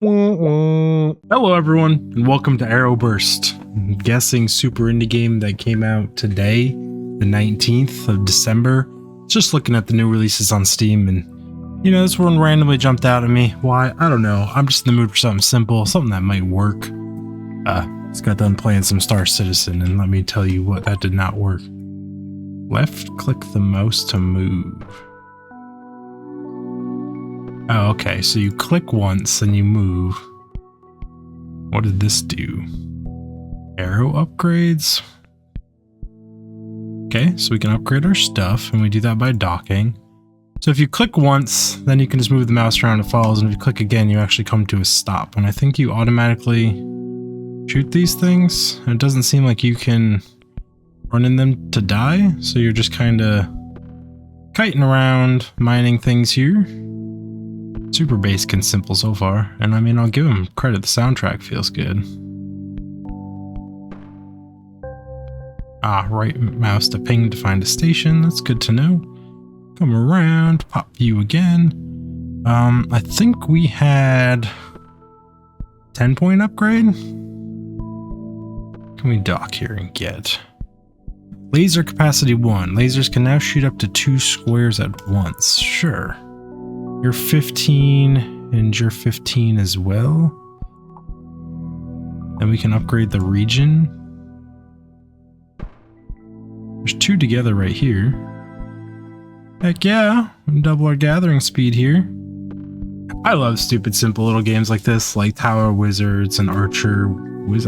Hello everyone, and welcome to Arrowburst. I'm guessing super indie game that came out today, the 19th of December. Just looking at the new releases on Steam, and this one randomly jumped out at me. Why? I don't know. I'm just in the mood for something simple, something that might work. Just got done playing some Star Citizen, and let me tell you what, that did not work. Left click the mouse to move. Oh, okay, so you click once and you move. What did this do? Arrow upgrades? Okay, so we can upgrade our stuff, and we do that by docking. So if you click once, then you can just move the mouse around, it follows, and if you click again, you actually come to a stop. And I think you automatically shoot these things, and it doesn't seem like you can run in them to die, so you're just kind of kiting around, mining things here. Super basic and simple so far, and I mean, I'll give him credit, the soundtrack feels good. Right mouse to ping to find a station, that's good to know. Come around, pop view again. I think we had 10-point upgrade. Can we dock here and get? Laser capacity 1. Lasers can now shoot up to 2 squares at once, sure. You're 15, and you're 15 as well. And we can upgrade the region. There's 2 together right here. Heck yeah, double our gathering speed here. I love stupid, simple little games like this, like Tower Wizards and Archer.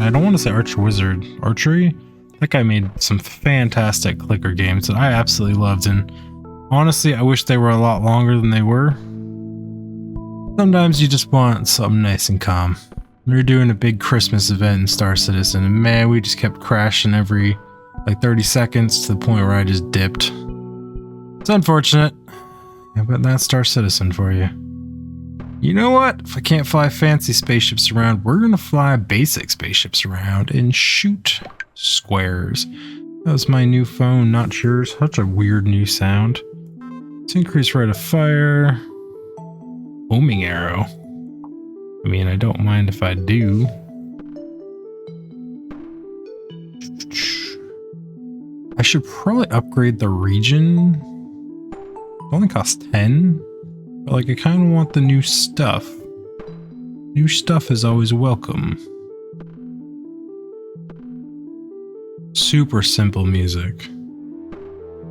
I don't want to say Archer Wizard. Archery? That guy made some fantastic clicker games that I absolutely loved, and honestly, I wish they were a lot longer than they were. Sometimes you just want something nice and calm. We were doing a big Christmas event in Star Citizen, and man, we just kept crashing every like 30 seconds to the point where I just dipped. It's unfortunate, but that's Star Citizen for you. You know what? If I can't fly fancy spaceships around, we're gonna fly basic spaceships around and shoot squares. That was my new phone, not yours. Such a weird new sound. Let's increase rate of fire. Homing arrow. I mean, I don't mind if I do. I should probably upgrade the region. It only costs 10. But like, I kind of want the new stuff. New stuff is always welcome. Super simple music.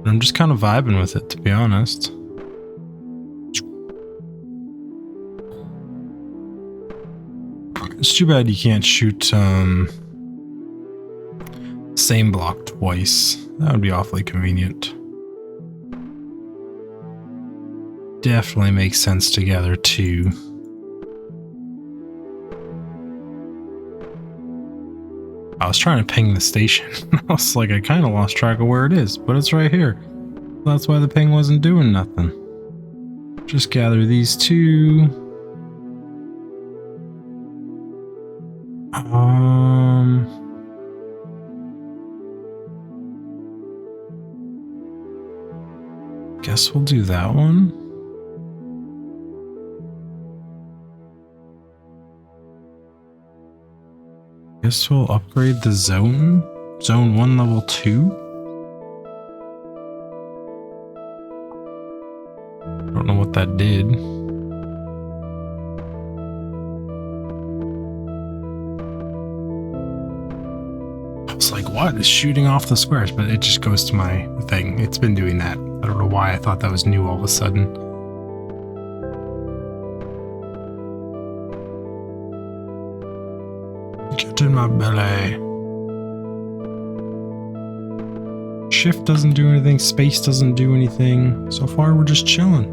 I'm just kind of vibing with it, to be honest. It's too bad you can't shoot same block twice. That would be awfully convenient. Definitely makes sense together too. I was trying to ping the station. I was like, I kind of lost track of where it is, but it's right here. That's why the ping wasn't doing nothing. Just gather these 2. Guess we'll do that one. Guess we'll upgrade the zone. Zone 1 level 2. Don't know what that did. What is shooting off the squares? But it just goes to my thing. It's been doing that. I don't know why I thought that was new all of a sudden. Get in my belly. Shift doesn't do anything. Space doesn't do anything. So far, we're just chilling.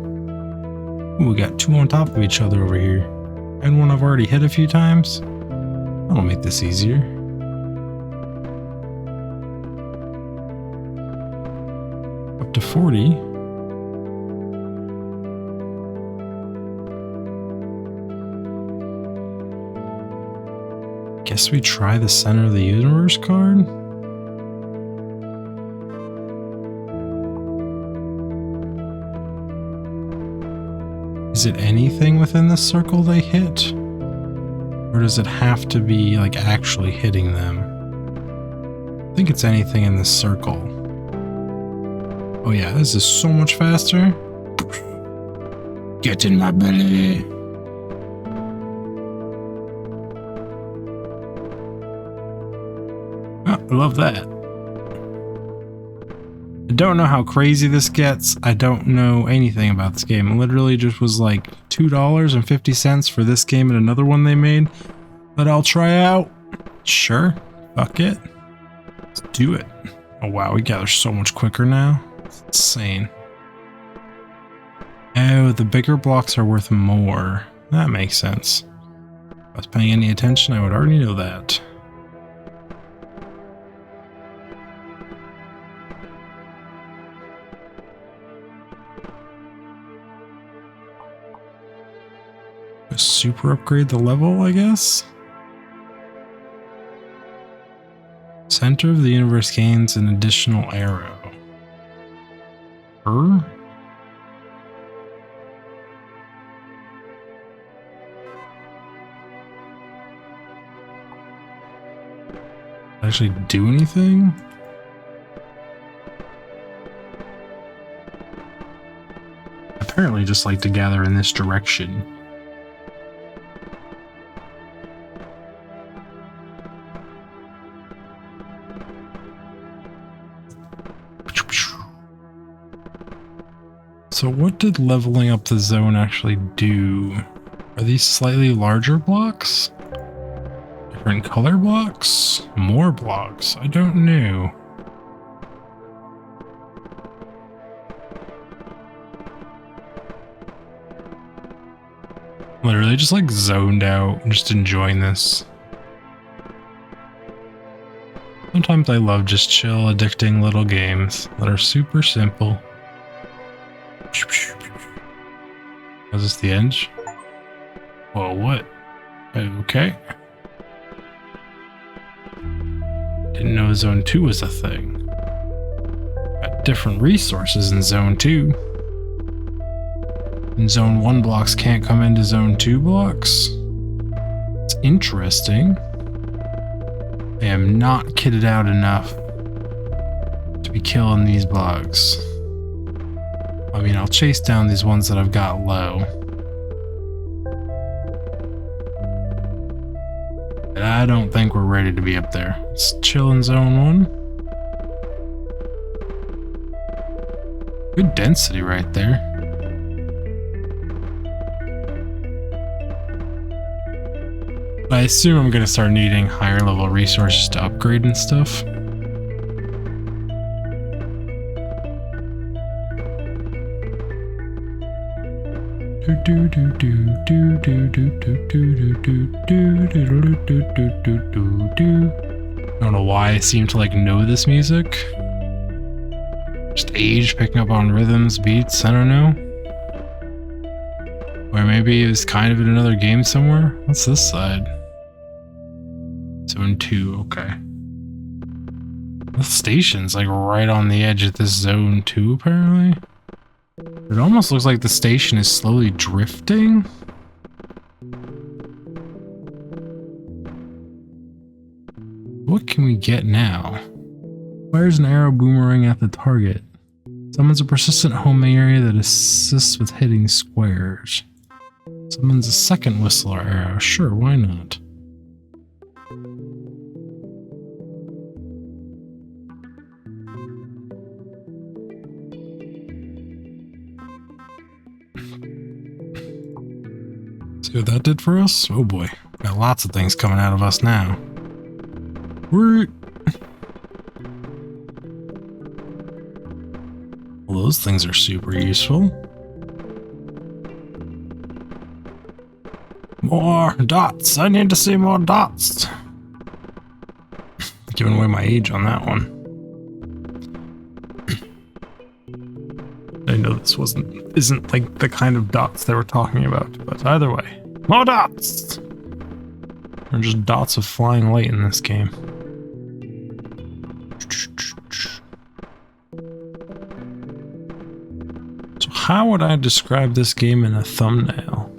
Ooh, we got 2 on top of each other over here. And one I've already hit a few times. That'll make this easier. To 40. Guess we try the center of the universe card. Is it anything within the circle they hit? Or does it have to be like actually hitting them? I think it's anything in this circle. Oh yeah, this is so much faster. Get in my belly. Oh, I love that. I don't know how crazy this gets. I don't know anything about this game. It literally just was like $2.50 for this game and another one they made that I'll try out. Sure. Fuck it. Let's do it. Oh wow, we gather so much quicker now. It's insane. Oh, the bigger blocks are worth more. That makes sense. If I was paying any attention, I would already know that. Super upgrade the level, I guess? Center of the universe gains an additional arrow. Actually do anything? Apparently just like to gather in this direction. So what did leveling up the zone actually do? Are these slightly larger blocks? Different color blocks? More blocks? I don't know. Literally just like zoned out, just enjoying this. Sometimes I love just chill, addicting little games that are super simple. Is this the end? Whoa, what? Okay. Didn't know Zone 2 was a thing. Got different resources in Zone 2. And Zone 1 blocks can't come into Zone 2 blocks? It's interesting. I am not kitted out enough to be killing these bugs. I mean, I'll chase down these ones that I've got low. But I don't think we're ready to be up there. Let's chill in Zone 1. Good density right there. I assume I'm gonna start needing higher level resources to upgrade and stuff. I don't know why I seem to like know this music. Just age picking up on rhythms, beats, I don't know. Or maybe it was kind of in another game somewhere. What's this side? Zone 2, okay. The station's like right on the edge of this Zone 2 apparently. It almost looks like the station is slowly drifting. What can we get now? Fires an arrow boomerang at the target. Summons a persistent home area that assists with hitting squares. Summons a second whistler arrow. Sure, why not? See what that did for us? Oh boy, got lots of things coming out of us now. Well, those things are super useful. More dots! I need to see more dots! Giving away my age on that one. I know this isn't like the kind of dots they were talking about, but either way. More dots! Or just dots of flying light in this game. So how would I describe this game in a thumbnail?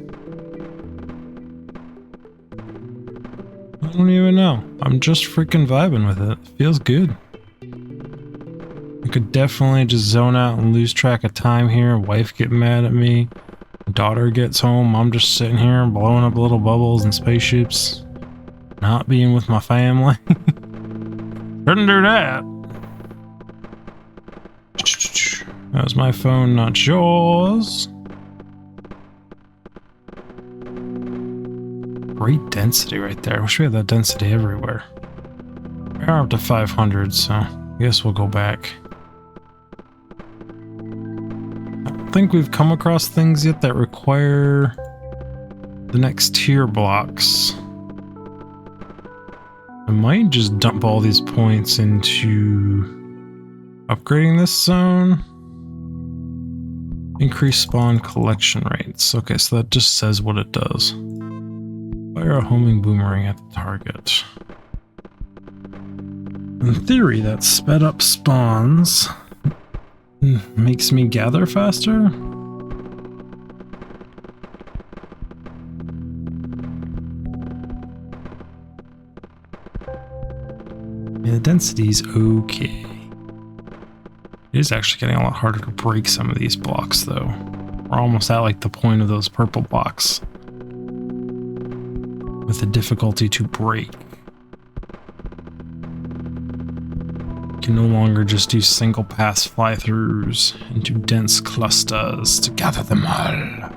I don't even know. I'm just freaking vibing with it. It feels good. I could definitely just zone out and lose track of time here. Wife get mad at me. Daughter gets home. I'm just sitting here blowing up little bubbles and spaceships. Not being with my family. Couldn't do that. That was my phone, not yours. Great density right there. Wish we had that density everywhere. We are up to 500, so I guess we'll go back. I don't think we've come across things yet that require the next tier blocks. I might just dump all these points into upgrading this zone. Increase spawn collection rates. Okay, so that just says what it does. Fire a homing boomerang at the target. In theory, that sped up spawns makes me gather faster. Yeah, the density's okay. It is actually getting a lot harder to break some of these blocks, though. We're almost at like the point of those purple blocks with the difficulty to break. You can no longer just do single pass fly-throughs into dense clusters to gather them all.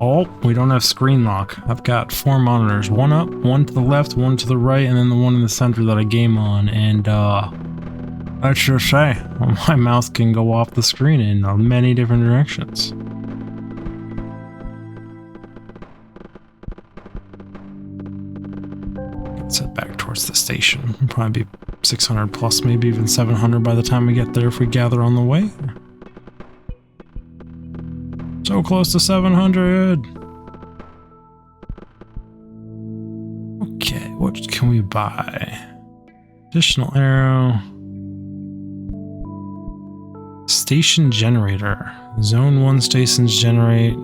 Oh, we don't have screen lock. I've got 4 monitors. One up, one to the left, one to the right, and then the one in the center that I game on. And, let's just say, my mouse can go off the screen in many different directions. Let's head back towards the station. It'll probably be 600 plus, maybe even 700 by the time we get there if we gather on the way. So close to 700. Okay, what can we buy? Additional arrow. Station generator. Zone 1 stations generate.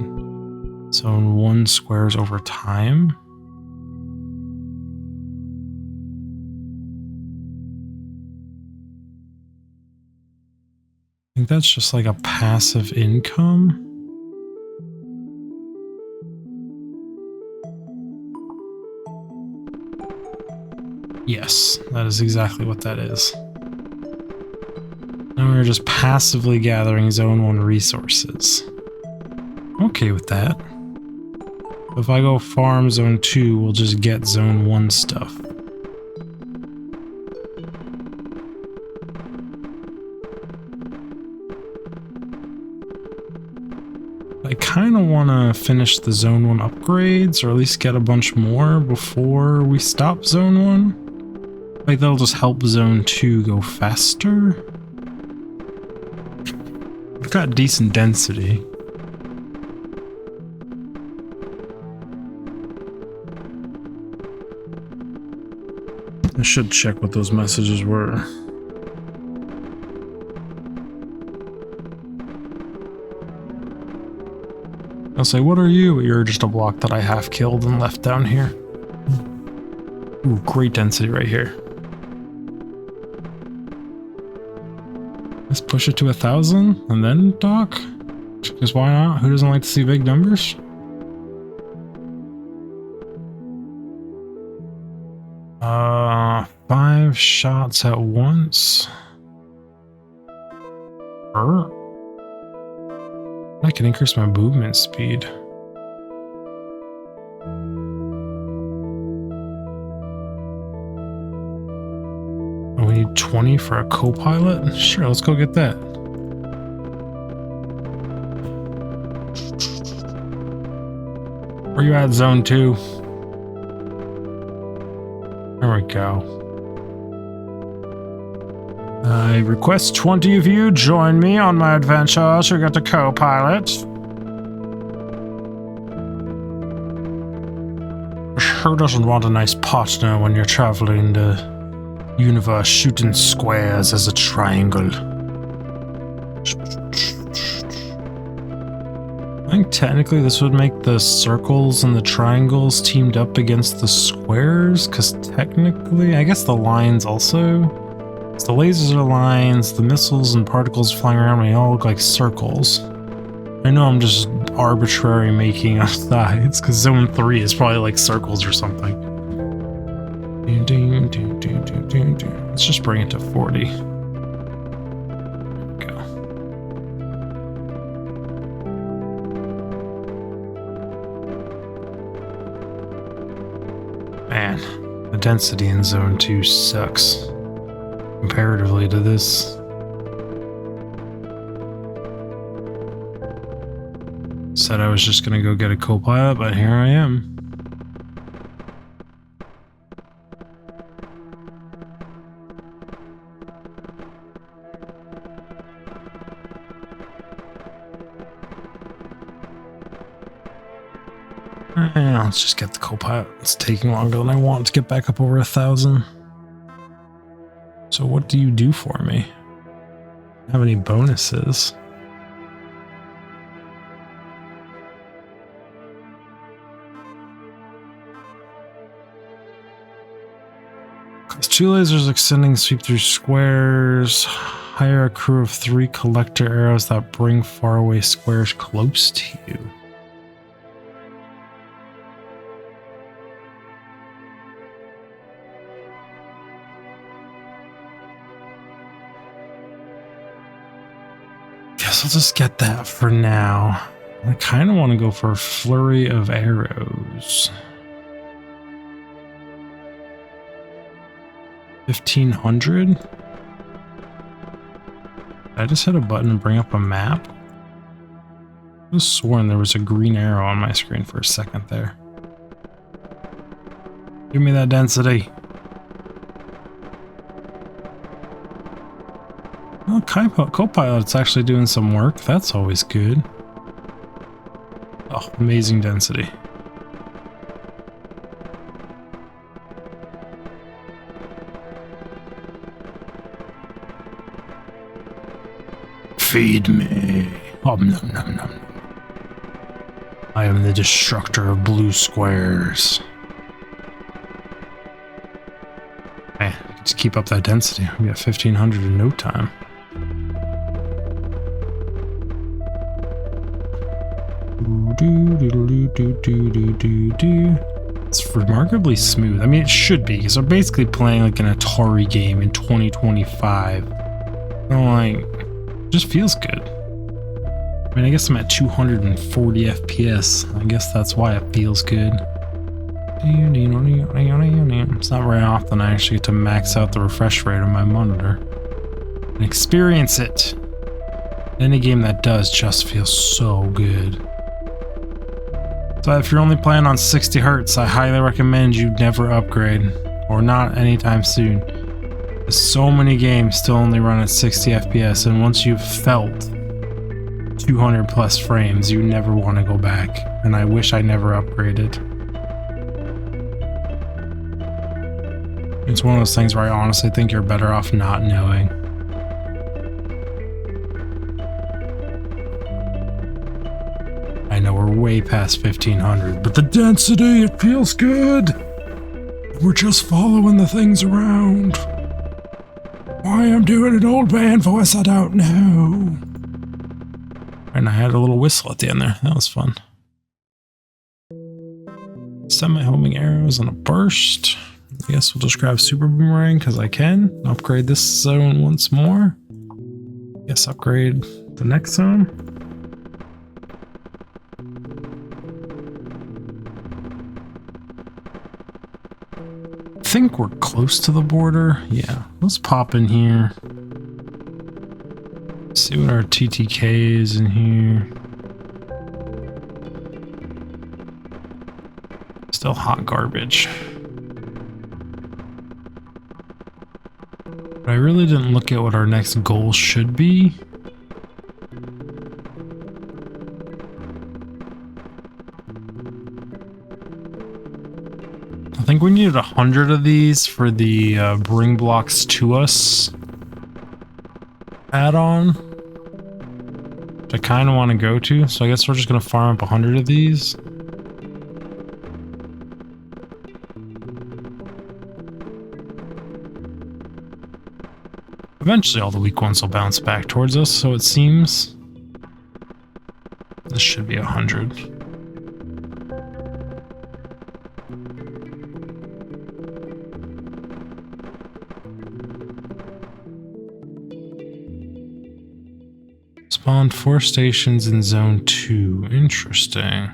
Zone 1 squares over time. I think that's just like a passive income. Yes, that is exactly what that is. Now we're just passively gathering Zone 1 resources. Okay with that. If I go farm Zone 2, we'll just get Zone 1 stuff. I kind of want to finish the Zone 1 upgrades, or at least get a bunch more before we stop Zone 1. Like, that'll just help Zone 2 go faster. We've got decent density. I should check what those messages were. I'll say, what are you? You're just a block that I half killed and left down here. Ooh, great density right here. Let's push it to 1,000 and then dock. Because why not? Who doesn't like to see big numbers? Five shots at once. I can increase my movement speed. Oh, we need 20 for a co-pilot? Sure, let's go get that. Where you at, Zone 2? There we go. I request 20 of you join me on my adventure to get the co-pilot. Who doesn't want a nice partner when you're traveling the universe shooting squares as a triangle? I think think technically this would make the circles and the triangles teamed up against the squares, because technically, I guess the lines also. So the lasers are lines, the missiles and particles flying around me all look like circles. I know I'm just arbitrary making up sides, because Zone 3 is probably like circles or something. Let's just bring it to 40. Man, the density in Zone 2 sucks comparatively to this. Said I was just gonna go get a co-pilot, but here I am. Let's just get the co-pilot. It's taking longer than I want to get back up over 1,000. So what do you do for me? Have any bonuses? Cause 2 lasers extending sweep through squares. Hire a crew of 3 collector arrows that bring faraway squares close to you. Guess I'll just get that for now. I kind of want to go for a flurry of arrows. 1,500? I just hit a button and bring up a map. I was sworn there was a green arrow on my screen for a second there. Give me that density. Oh, co-pilot's actually doing some work. That's always good. Oh, amazing density. Feed me. Nom nom nom. I am the destructor of blue squares. Hey, just keep up that density. We got 1,500 in no time. It's remarkably smooth. I mean, it should be, because we're basically playing like an Atari game in 2025. I'm like, it just feels good. I mean, I guess I'm at 240 FPS. I guess that's why it feels good. It's not very often I actually get to max out the refresh rate on my monitor and experience it. Any game that does just feels so good. So if you're only playing on 60 Hz, I highly recommend you never upgrade, or not anytime soon. There's so many games still only run at 60 FPS, and once you've felt 200 plus frames, you never want to go back, and I wish I never upgraded. It's one of those things where I honestly think you're better off not knowing. I know we're way past 1,500, but the density, it feels good. We're just following the things around. Why I'm doing an old man voice, I don't know. And I had a little whistle at the end there. That was fun. Semi-homing arrows and a burst. I guess we'll just grab Super Boomerang because I can. Upgrade this zone once more. Guess upgrade the next zone. I think we're close to the border. Yeah, let's pop in here. See what our TTK is in here. Still hot garbage. But I really didn't look at what our next goal should be. I think we needed 100 of these for the bring blocks to us add-on. I kind of want to go to, so I guess we're just going to farm up 100 of these. Eventually all the weak ones will bounce back towards us, so it seems. This should be 100. Spawned 4 stations in zone 2. Interesting.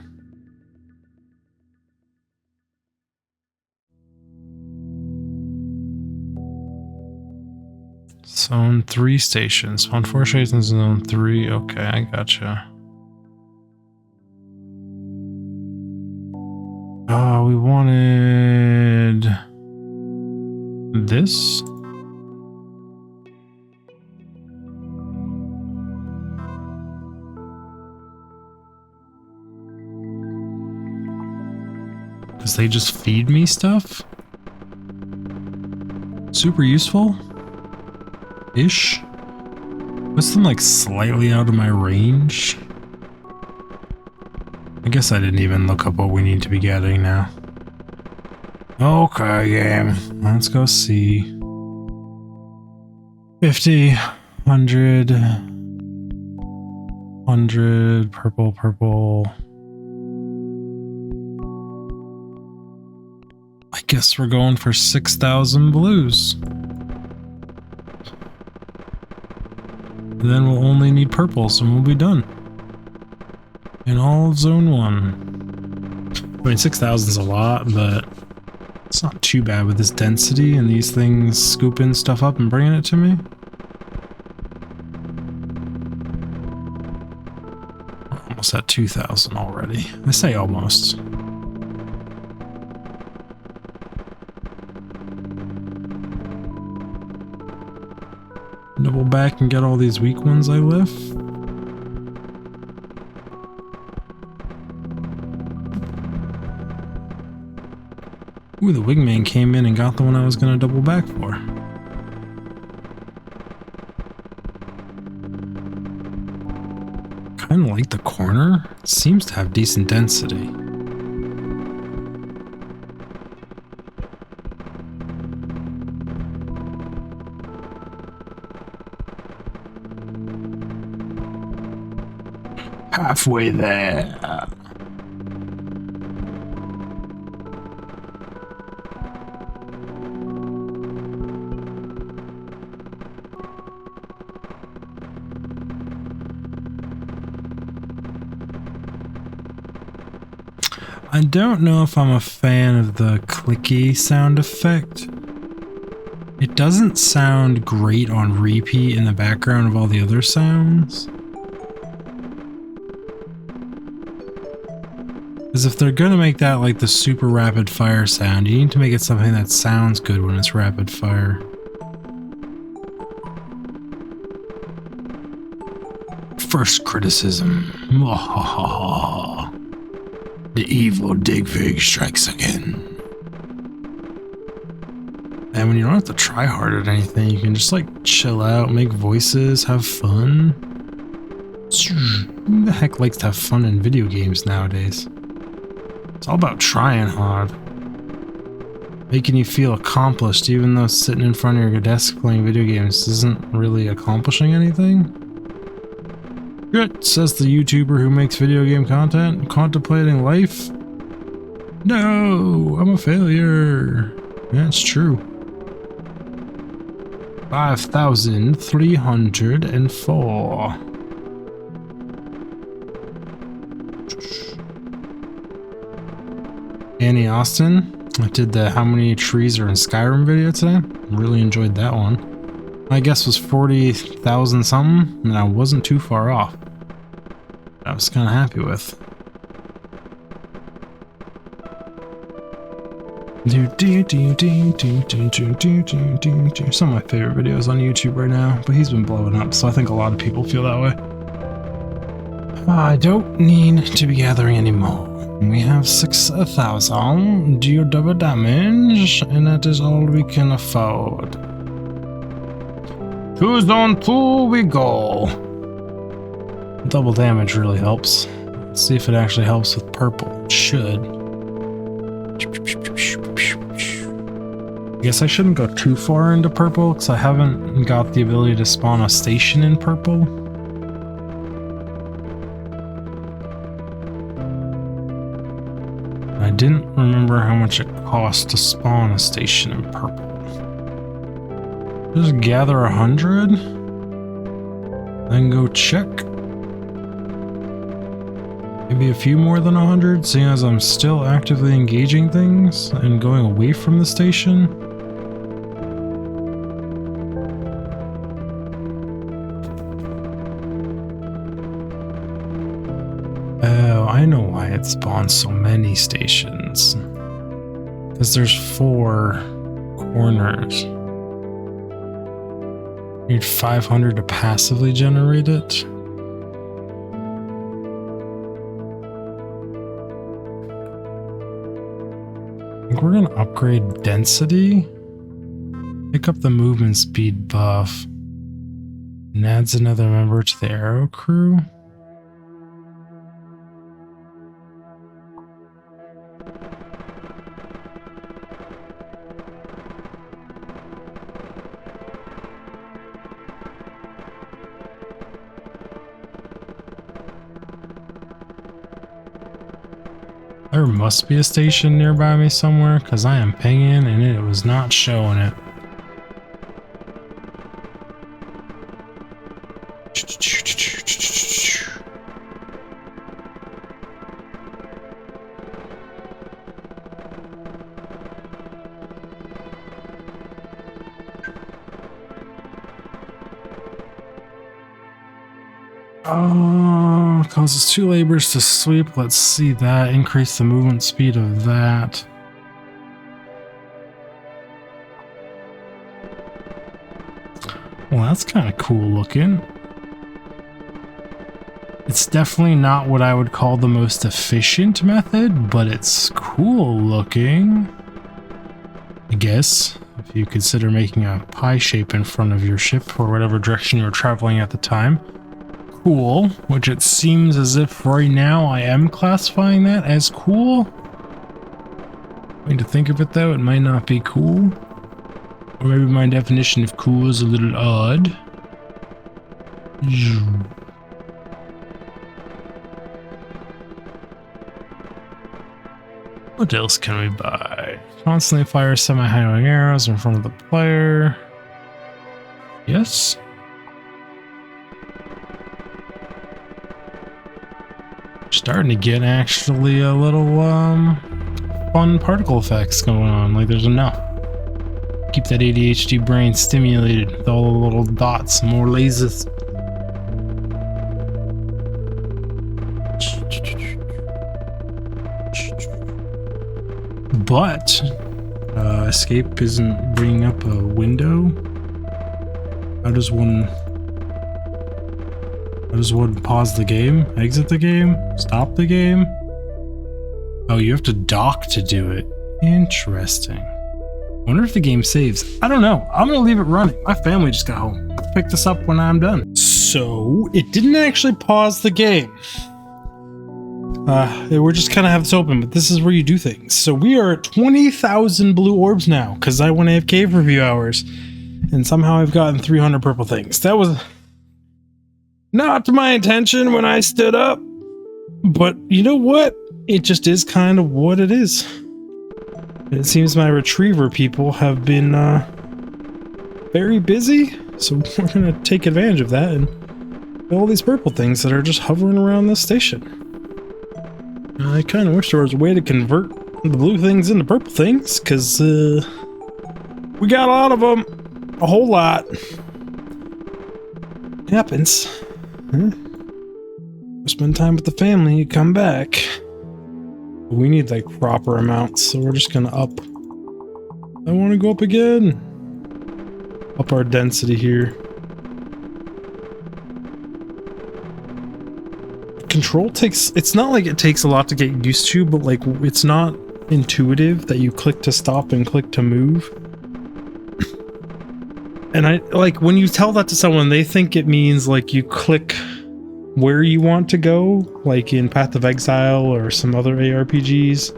Zone 3 stations. Spawned 4 stations in zone 3. Okay, I gotcha. Oh, we wanted this. Because they just feed me stuff? Super useful? Ish? Puts them like slightly out of my range. I guess I didn't even look up what we need to be getting now. Okay, game. Let's go see. 50, 100, 100, purple, purple. I guess we're going for 6,000 blues. Then we'll only need purples and we'll be done. In all of zone 1. I mean, 6,000 is a lot, but it's not too bad with this density and these things scooping stuff up and bringing it to me. We're almost at 2,000 already. I say almost. Double back and get all these weak ones I left. Ooh, the wingman came in and got the one I was going to double back for. Kind of like the corner. It seems to have decent density. Halfway there. I don't know if I'm a fan of the clicky sound effect. It doesn't sound great on repeat in the background of all the other sounds. Because if they're gonna make that like the super rapid fire sound, you need to make it something that sounds good when it's rapid fire. First criticism. The evil Digfig strikes again. And when you don't have to try hard at anything, you can just like chill out, make voices, have fun. Who the heck likes to have fun in video games nowadays? It's all about trying hard. Making you feel accomplished even though sitting in front of your desk playing video games isn't really accomplishing anything. Good, says the YouTuber who makes video game content, contemplating life. No, I'm a failure. Yeah, it's true. 5,304. Annie Austin, I did the how many trees are in Skyrim video today. Really enjoyed that one. My guess was 40,000 something, and I wasn't too far off. I was kind of happy with. Some of my favorite videos on YouTube right now, but he's been blowing up, so I think a lot of people feel that way. I don't need to be gathering anymore. We have 6,000, deal double damage, and that is all we can afford. To zone 2 we go. Double damage really helps. Let's see if it actually helps with purple. It should. I guess I shouldn't go too far into purple because I haven't got the ability to spawn a station in purple. I didn't remember how much it costs to spawn a station in purple. Just gather 100, then go check. Maybe a few more than 100, seeing as I'm still actively engaging things and going away from the station. Oh, I know why it spawns so many stations. Because there's 4 corners. You need 500 to passively generate it. I think we're gonna upgrade density. Pick up the movement speed buff. And adds another member to the arrow crew. There must be a station nearby me somewhere because I am pinging and it was not showing it. Oh, causes 2 labors to sweep. Let's see that. Increase the movement speed of that. Well, that's kind of cool looking. It's definitely not what I would call the most efficient method, but it's cool looking. I guess, if you consider making a pie shape in front of your ship or whatever direction you're traveling at the time. Cool, which it seems as if right now I am classifying that as cool. Going to think of it though, it might not be cool. Or maybe my definition of cool is a little odd. What else can we buy? Constantly fire semi-highwing arrows in front of the player. Yes. Starting to get actually a little fun particle effects going on. Like there's enough. Keep that ADHD brain stimulated with all the little dots, more lasers. But escape isn't bringing up a window. How does one pause the game? Exit the game? Stop the game? Oh, you have to dock to do it. Interesting. Wonder if the game saves. I don't know. I'm gonna leave it running. My family just got home. I'll pick this up when I'm done. So, it didn't actually pause the game. We're just kind of have this open, but this is where you do things. So we are at 20,000 blue orbs now, because I went AFK for a few hours, and somehow I've gotten 300 purple things. That was not my intention when I stood up, but you know what? It just is kind of what it is. It seems my retriever people have been very busy, so we're going to take advantage of that and all these purple things that are just hovering around this station. I kind of wish there was a way to convert the blue things into purple things, because we got a lot of them. A whole lot. Happens. Huh? Spend time with the family, you come back. We need like proper amounts, so we're just gonna up. I want to go up again. Up our density here. Control takes, it's not like it takes a lot to get used to, but like it's not intuitive that you click to stop and click to move. And I like when you tell that to someone, they think it means like you click where you want to go, like in Path of Exile or some other ARPGs.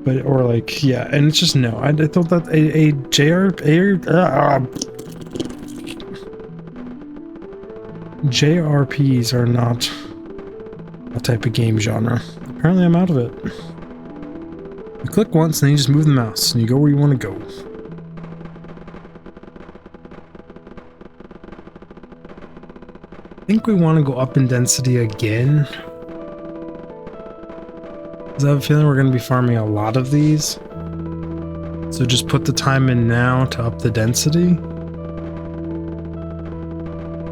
But, or like, yeah, and it's just no. I thought that JRPs are not a type of game genre. Apparently I'm out of it. You click once and then you just move the mouse and you go where you want to go. I think we want to go up in density again. Because I have a feeling we're going to be farming a lot of these. So just put the time in now to up the density.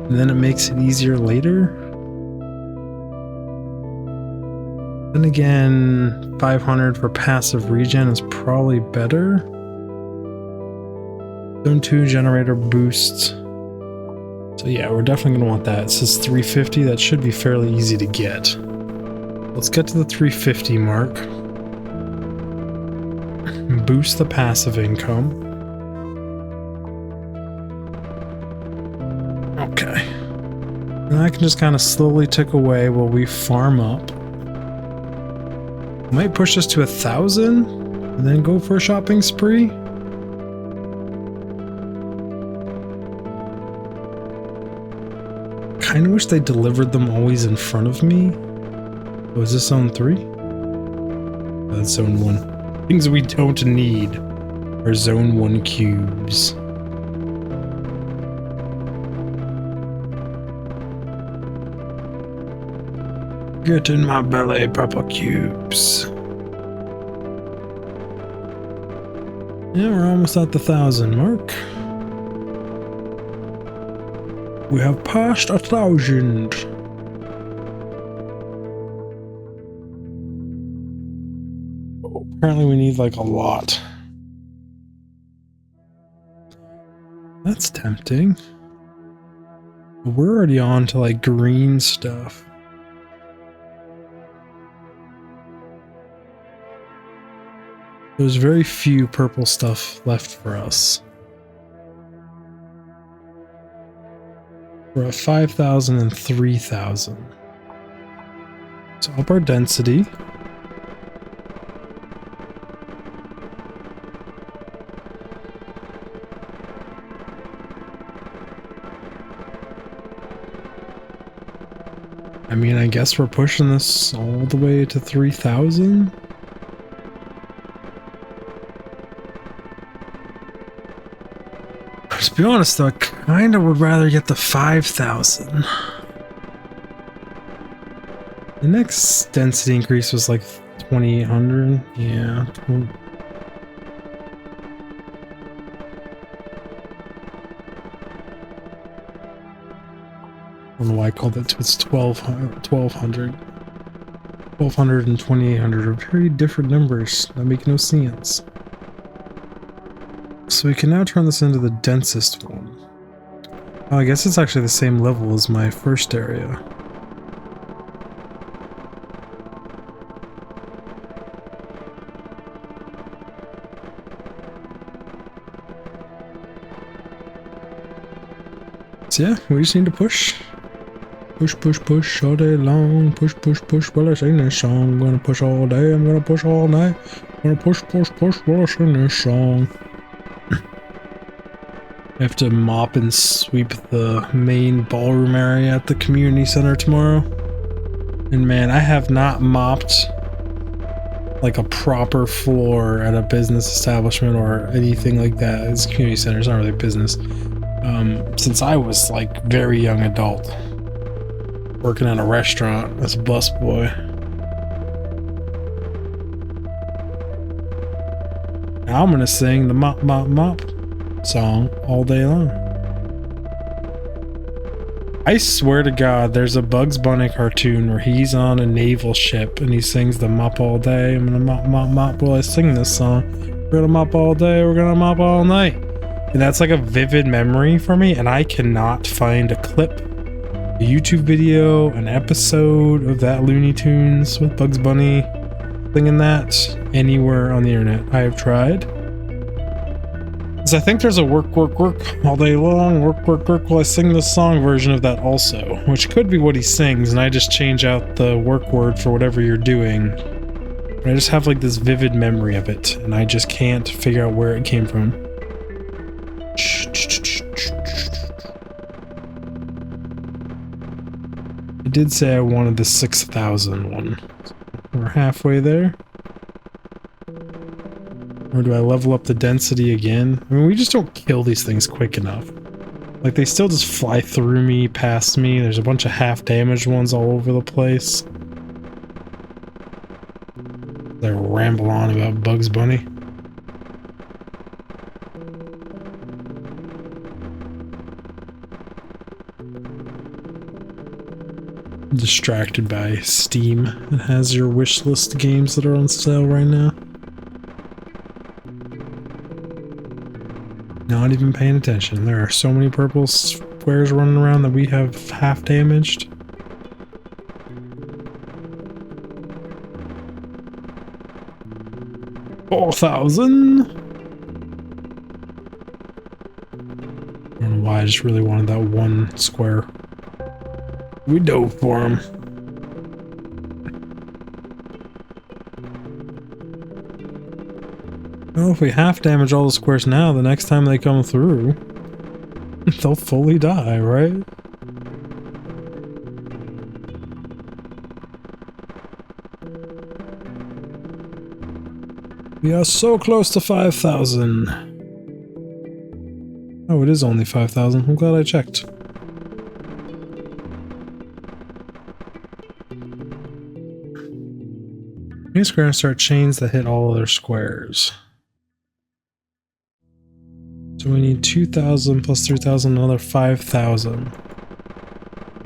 And then it makes it easier later. Then again, 500 for passive regen is probably better. Zone 2 generator boost. So yeah, we're definitely going to want that. It says 350. That should be fairly easy to get. Let's get to the 350 mark. Boost the passive income. Okay. And I can just kind of slowly tick away while we farm up. Might push us to 1,000 and then go for a shopping spree. Kind of wish they delivered them always in front of me. Oh, is this zone 3? Oh, that's zone 1. Things we don't need are zone 1 cubes. Get in my belly, Papa cubes. Yeah, we're almost at the 1,000 mark. We have passed 1,000. Apparently we need like a lot. That's tempting. But we're already on to like green stuff. There's very few purple stuff left for us. We're at 5,000 and 3,000. So up our density. I mean, I guess we're pushing this all the way to 3,000. To be honest though, I kind of would rather get the 5,000. The next density increase was like 2,800. Yeah. I don't know why I called it. It's 1,200. 1,200 and 2,800 are very different numbers that make no sense. So we can now turn this into the densest one. Oh, I guess it's actually the same level as my first area. So yeah, we just need to push. Push, push, push all day long. Push, push, push while I sing this song. I'm gonna push all day, I'm gonna push all night. I'm gonna push, push, push while I sing this song. I have to mop and sweep the main ballroom area at the community center tomorrow. And man, I have not mopped like a proper floor at a business establishment or anything like that. It's a community center, it's not really business. Since I was like very young adult, working at a restaurant as a busboy. Now I'm gonna sing the mop, mop, mop song all day long. I swear to God, there's a Bugs Bunny cartoon where he's on a naval ship and he sings the mop all day. I'm gonna mop, mop, mop while I sing this song. We're gonna mop all day, we're gonna mop all night. And that's like a vivid memory for me, and I cannot find a clip, a YouTube video, an episode of that Looney Tunes with Bugs Bunny singing that anywhere on the internet. I have tried. Because I think there's a work all day long, work while I sing the song version of that also, which could be what he sings, and I just change out the work word for whatever you're doing. But I just have like this vivid memory of it, and I just can't figure out where it came from. I did say I wanted the 6,000 one. We're halfway there. Or do I level up the density again? I mean, we just don't kill these things quick enough. Like, they still just fly through me, past me. There's a bunch of half-damaged ones all over the place. They ramble on about Bugs Bunny. I'm distracted by Steam. It has your wish list games that are on sale right now. Not even paying attention. There are so many purple squares running around that we have half damaged. $4,000. I don't know why, I just really wanted that one square. We dove for him. Well, if we half damage all the squares now, the next time they come through, they'll fully die, right? We are so close to 5,000. Oh, it is only 5,000. I'm glad I checked. I'm just gonna start chains that hit all other squares. So we need 2,000 plus 3,000, another 5,000.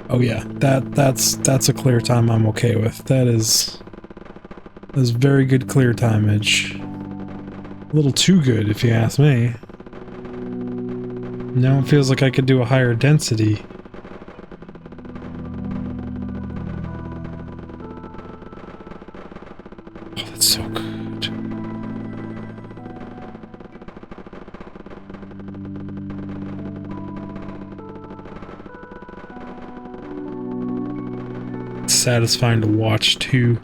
Oh yeah, that's a clear time I'm okay with. That's very good clear timeage. A little too good, if you ask me. Now it feels like I could do a higher density. Oh, that's so good. It's satisfying to watch too.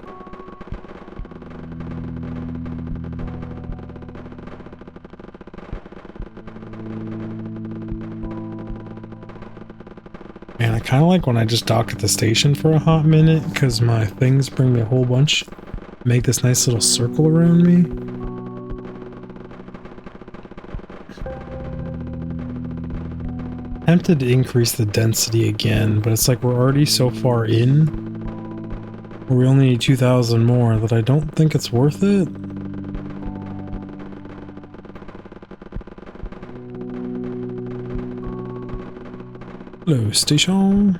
Man, I kind of like when I just dock at the station for a hot minute, because my things bring me a whole bunch. Make this nice little circle around me. Tempted to increase the density again, but it's like we're already so far in, where we only need 2,000 more, that I don't think it's worth it. Hello, station.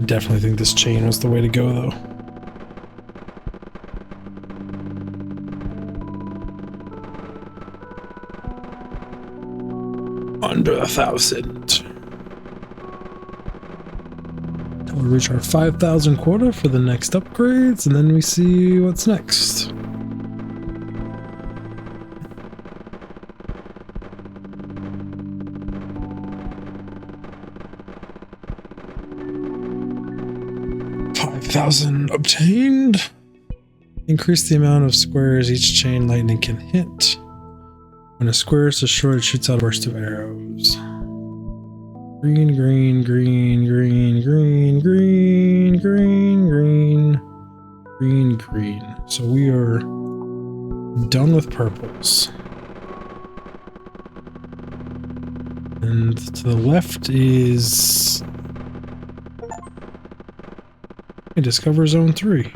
Definitely think this chain was the way to go, though. Under 1,000. We'll reach our 5,000 quota for the next upgrades, and then we see what's next. Obtained. Increase the amount of squares each chain lightning can hit. When a square is destroyed, it shoots out a burst of arrows. Green, green, green, green, green, green, green, green, green, green. So we are done with purples. And to the left is... I discover zone 3.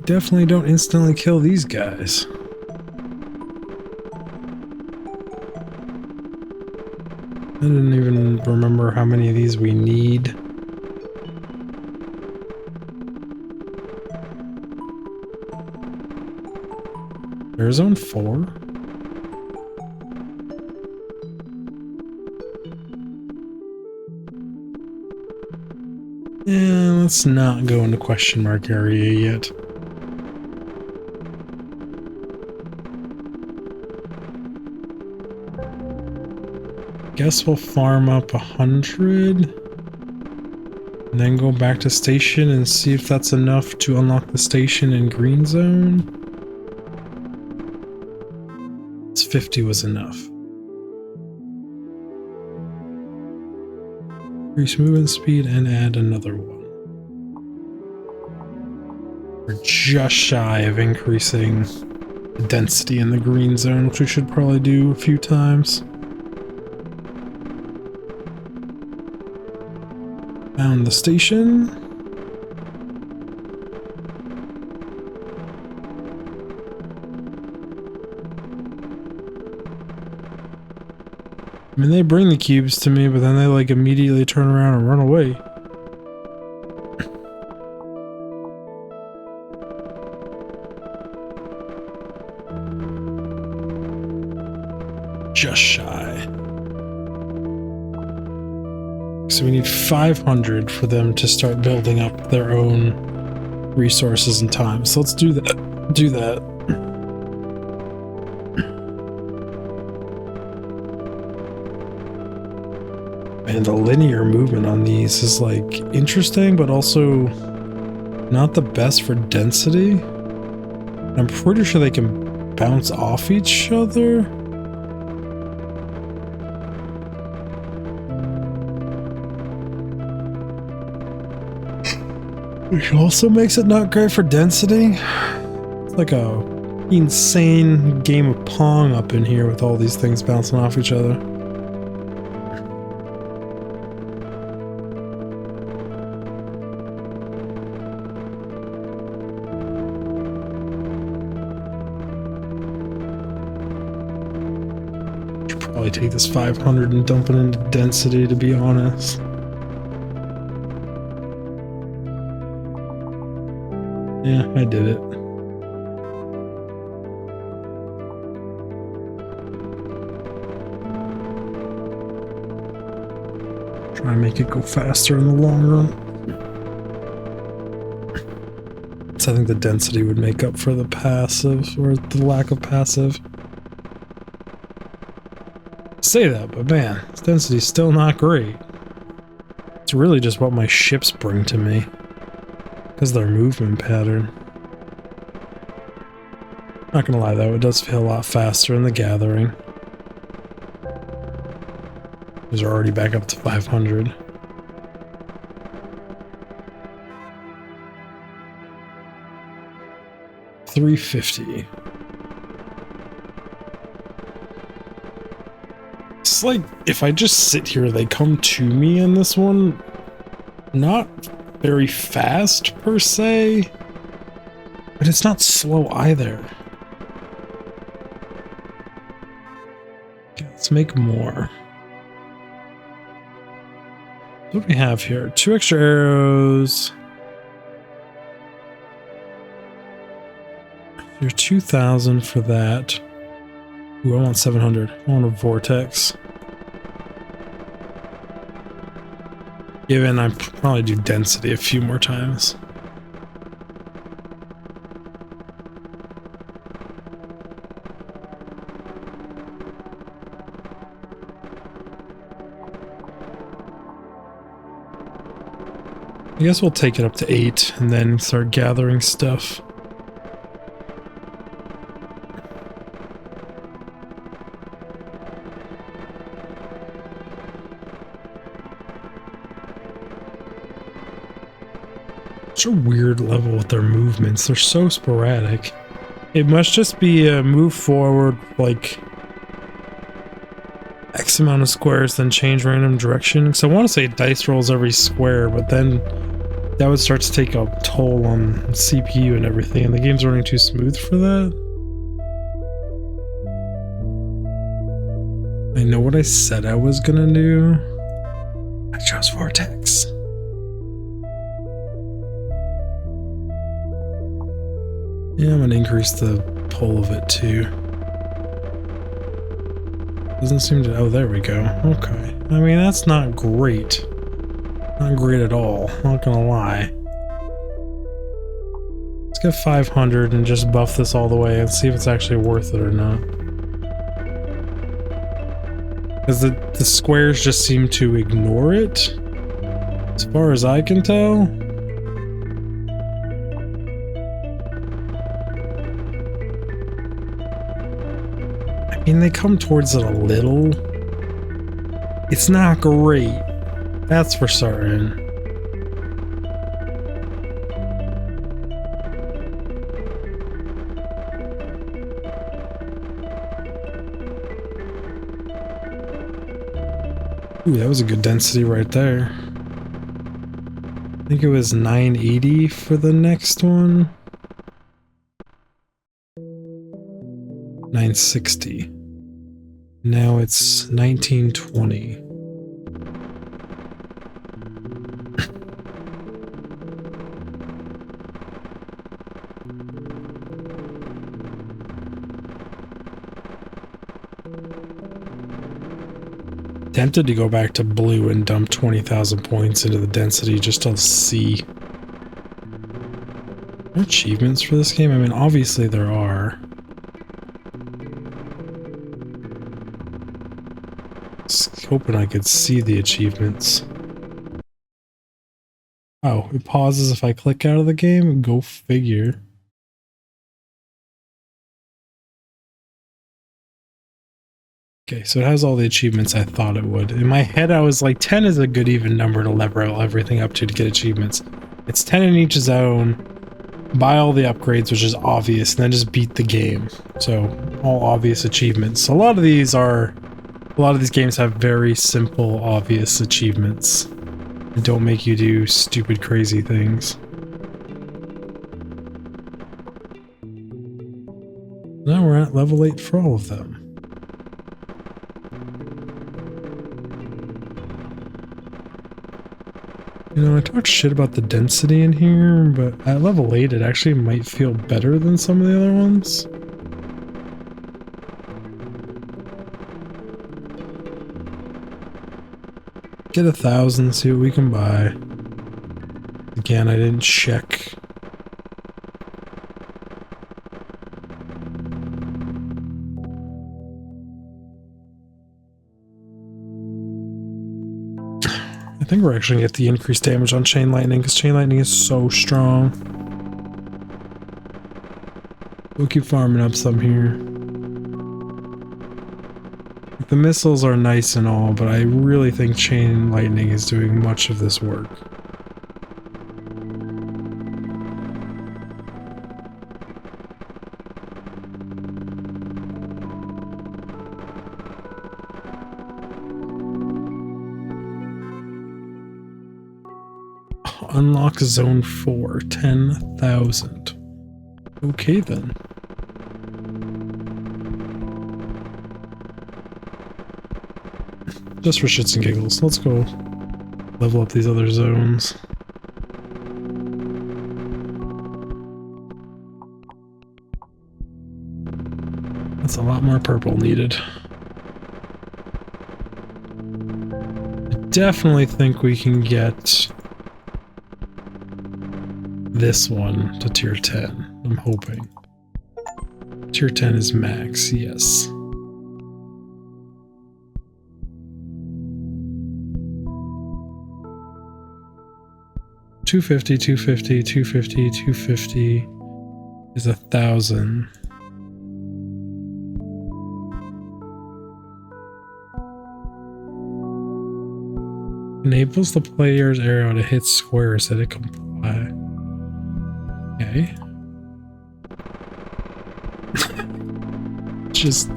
Definitely don't instantly kill these guys. I didn't even remember how many of these we need. There's zone 4. And let's not go into question mark area yet. Guess we'll farm up 100 and then go back to station and see if that's enough to unlock the station in green zone. 50 was enough. Increase movement speed and add another one. We're just shy of increasing the density in the green zone, which we should probably do a few times. Found the station. I mean, they bring the cubes to me, but then they like immediately turn around and run away. Just shy. So we need 500 for them to start building up their own resources and time. So let's do that. Do that. And the linear movement on these is like interesting, but also not the best for density. I'm pretty sure they can bounce off each other. Which also makes it not great for density. It's like a insane game of Pong up in here with all these things bouncing off each other. Should probably take this 500 and dump it into density, to be honest. Yeah, I did it. Try and make it go faster in the long run. So I think the density would make up for the passive, or the lack of passive. Say that, but man, this density's still not great. It's really just what my ships bring to me. Because of their movement pattern. Not gonna lie though, it does feel a lot faster in the gathering. These are already back up to 500. $350. It's like, if I just sit here, they come to me in this one. Not very fast, per se. But it's not slow either. Okay, let's make more. What do we have here? 2 extra arrows. You're 2,000 for that. Ooh, I want 700. I want a vortex. Given I probably do density a few more times. I guess we'll take it up to 8 and then start gathering stuff. Such a weird level with their movements. They're so sporadic. It must just be a move forward like X amount of squares, then change random direction. Because I want to say dice rolls every square, but then that would start to take a toll on CPU and everything, and the game's running too smooth for that. I know what I said I was gonna do. I chose Vortex. Yeah, I'm gonna increase the pull of it too. Doesn't seem to... oh, there we go. Okay. I mean, that's not great. Not great at all, not gonna lie. Let's get 500 and just buff this all the way and see if it's actually worth it or not. Because the squares just seem to ignore it, as far as I can tell. I mean, they come towards it a little. It's not great, that's for certain. Ooh, that was a good density right there. I think it was 980 for the next one. 960. Now it's 1920. Tempted to go back to blue and dump 20,000 points into the density just to see. Are there achievements for this game? I mean, obviously there are. Just hoping I could see the achievements. Oh, it pauses if I click out of the game? Go figure. Okay, so it has all the achievements I thought it would. In my head, I was like, 10 is a good even number to level everything up to get achievements. It's 10 in each zone, buy all the upgrades, which is obvious, and then just beat the game. So, all obvious achievements. A lot of these games have very simple, obvious achievements. And don't make you do stupid, crazy things. Now we're at level 8 for all of them. You know, I talked shit about the density in here, but at level 8 it actually might feel better than some of the other ones. Get 1,000, see what we can buy. Again, I didn't check. I think we're actually going to get the increased damage on Chain Lightning, because Chain Lightning is so strong. We'll keep farming up some here. The missiles are nice and all, but I really think Chain Lightning is doing much of this work. Unlock Zone 4, 10,000. Okay then. Just for shits and giggles, let's go level up these other zones. That's a lot more purple needed. I definitely think we can get this one to tier 10. I'm hoping. Tier 10 is max, yes. $250, $250, $250, $250 is 1,000. Enables the player's arrow to hit squares that it comply. Okay. Just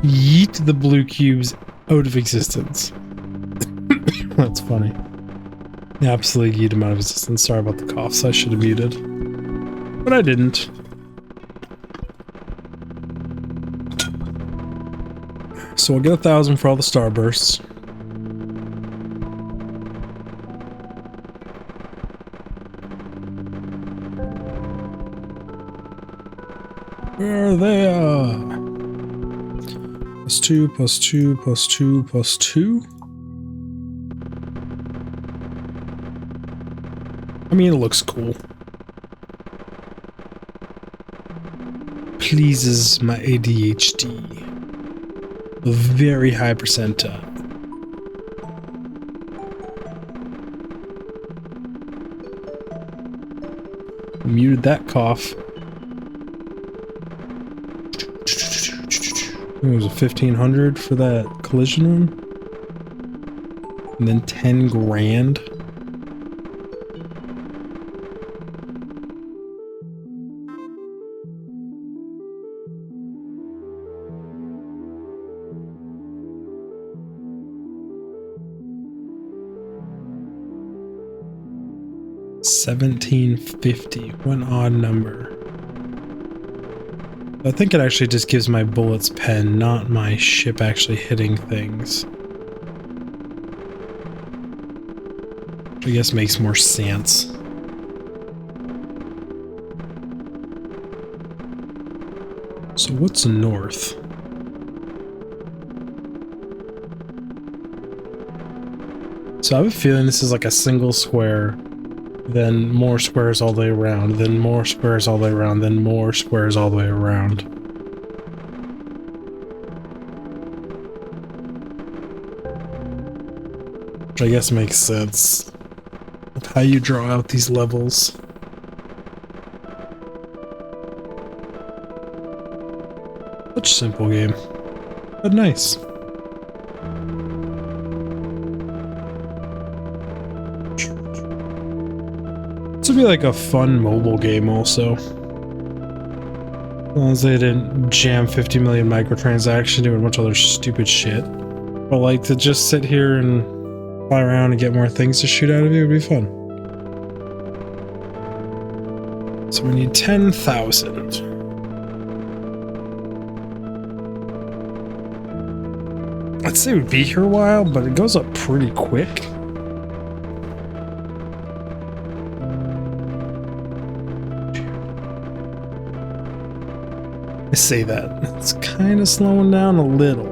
yeet the blue cubes out of existence. That's funny. Absolutely yeet them out of existence. Sorry about the coughs. I should have muted. But I didn't. So we'll get 1,000 for all the starbursts. Where they are. +2, +2, +2, +2. I mean, it looks cool. Pleases my ADHD. A very high percentile. Muted that cough. It was a 1,500 for that collision one. And then 10 grand. $1,750. What an odd number. I think it actually just gives my bullets pen, not my ship actually hitting things. Which I guess makes more sense. So what's north? So I have a feeling this is like a single square, then more squares all the way around, then more squares all the way around, then more squares all the way around. Which I guess makes sense with how you draw out these levels. Such a simple game, but nice. This would be like a fun mobile game also. As long as they didn't jam 50 million microtransactions into a bunch of other stupid shit. But like to just sit here and fly around and get more things to shoot out of you would be fun. So we need 10,000. I'd say we'd be here a while, but it goes up pretty quick. I say that. It's kind of slowing down a little.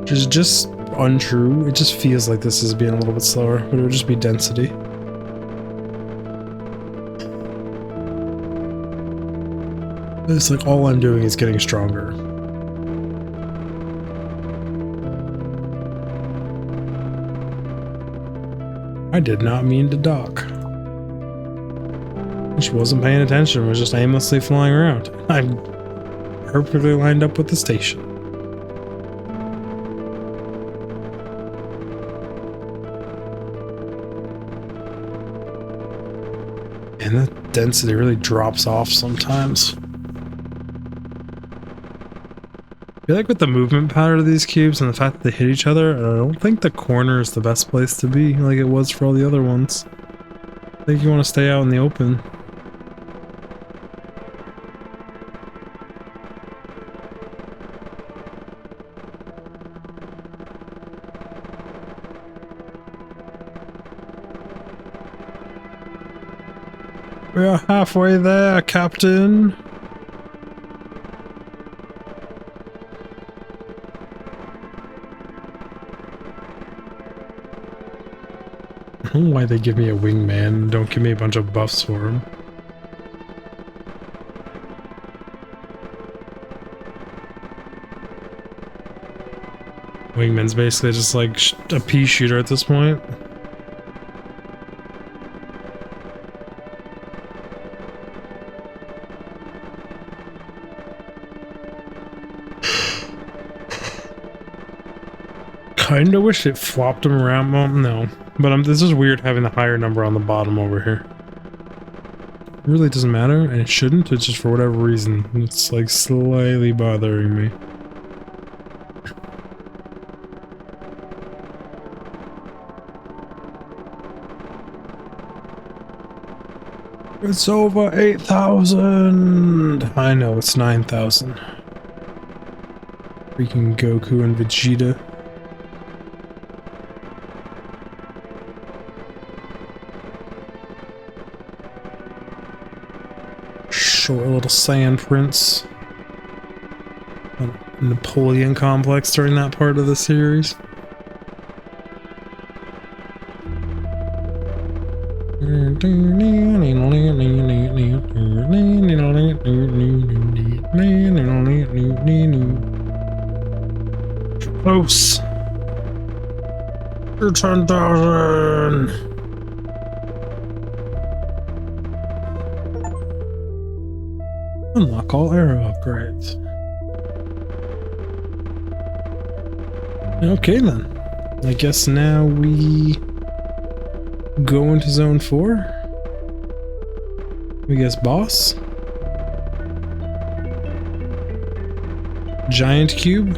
Which is just untrue. It just feels like this is being a little bit slower, but it would just be density. It's like all I'm doing is getting stronger. I did not mean to dock. She wasn't paying attention, was just aimlessly flying around. I'm perfectly lined up with the station. And the density really drops off sometimes. I feel like with the movement pattern of these cubes and the fact that they hit each other, I don't think the corner is the best place to be like it was for all the other ones. I think you want to stay out in the open. We're halfway there, Captain. I don't know why they give me a wingman and don't give me a bunch of buffs for him. Wingman's basically just like a pea shooter at this point. Kinda wish it flopped him around. Well, no. But this is weird having the higher number on the bottom over here. It really doesn't matter, and it shouldn't. It's just for whatever reason. It's like slightly bothering me. It's over 8,000! I know, it's 9,000. Freaking Goku and Vegeta. Short little sand prints. Napoleon complex during that part of the series. Close. 10,000. Unlock all arrow upgrades. Okay then. I guess now we go into zone 4. We guess boss. Giant cube.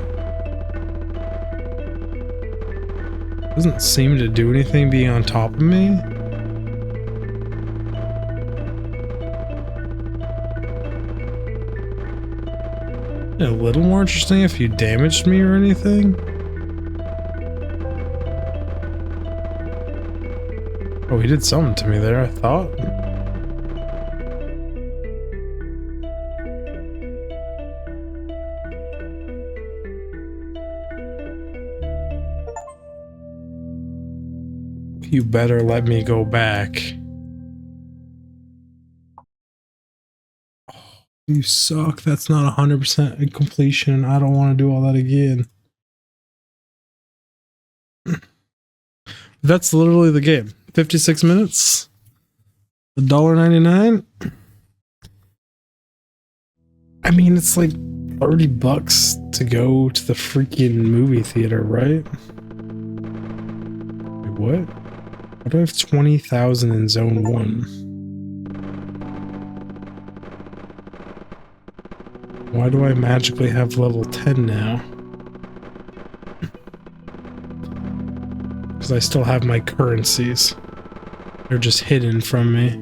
Doesn't seem to do anything being on top of me. A little more interesting if you damaged me or anything. Oh, he did something to me there, I thought. You better let me go back. Oh, you suck. That's not 100% completion. I don't want to do all that again. That's literally the game. 56 minutes. $1.99. I mean, it's like $30 to go to the freaking movie theater, right? Wait, what? Why do I have 20,000 in zone 1? Why do I magically have level 10 now? Because I still have my currencies. They're just hidden from me.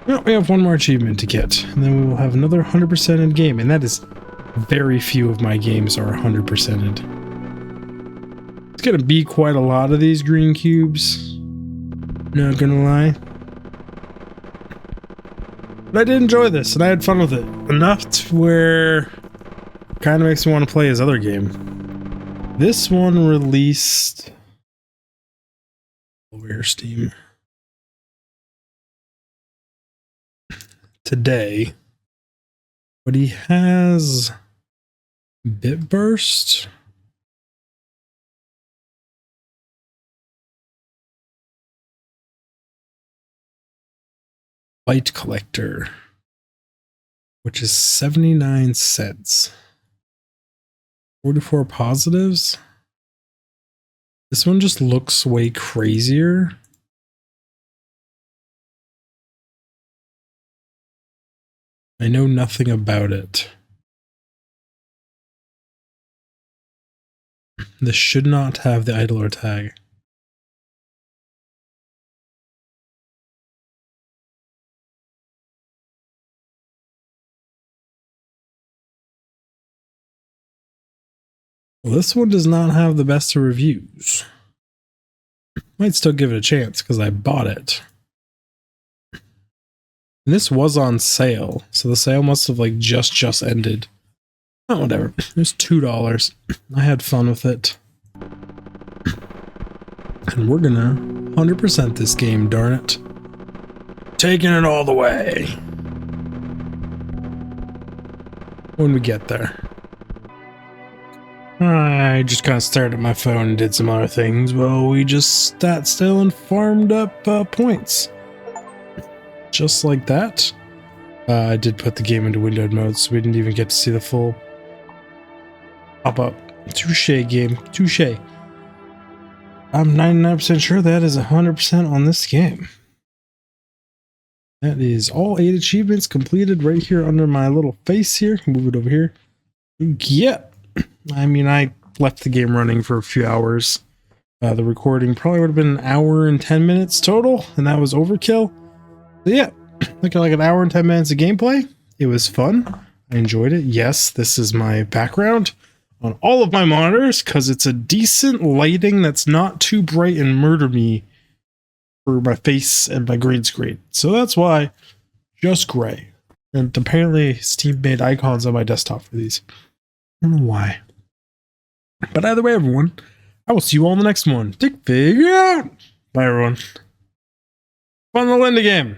Well, we have one more achievement to get, and then we will have another 100% in game, and that is very few of my games are 100%ed. It's gonna be quite a lot of these green cubes. Not gonna lie. But I did enjoy this, and I had fun with it. Enough to where it kind of makes me want to play his other game. This one released... Where Steam? Today. But he has... Bitburst? Byte Collector, which is 79 cents. 44 positives. This one just looks way crazier. I know nothing about it. This should not have the idler tag. Well, this one does not have the best of reviews. Might still give it a chance because I bought it. And this was on sale, so the sale must have like just ended. Oh, whatever. It was $2. I had fun with it. And we're gonna 100% this game, darn it. Taking it all the way. When we get there. I just kind of stared at my phone and did some other things. Well, we just sat still and farmed up points. Just like that. I did put the game into windowed mode, so we didn't even get to see the full pop-up. Touche, game. Touche. I'm 99% sure that is 100% on this game. That is all 8 achievements completed right here under my little face here. Move it over here. Yep. I mean, I left the game running for a few hours. The recording probably would have been an hour and 10 minutes total, and that was overkill. So yeah, like an hour and 10 minutes of gameplay. It was fun. I enjoyed it. Yes, this is my background on all of my monitors because it's a decent lighting that's not too bright and murder me for my face and my green screen. So that's why just gray. And apparently Steam made icons on my desktop for these. I don't know why. But either way, everyone, I will see you all in the next one. Digfig out. Bye, everyone. Fun little indie game.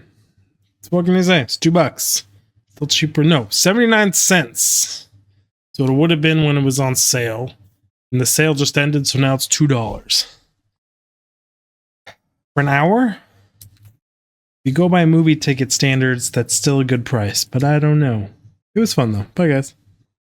What can you say? It's $2. Still cheaper. No, 79 cents. So it would have been when it was on sale. And the sale just ended, so now it's $2. For an hour? If you go by movie ticket standards, that's still a good price, but I don't know. It was fun though. Bye, guys.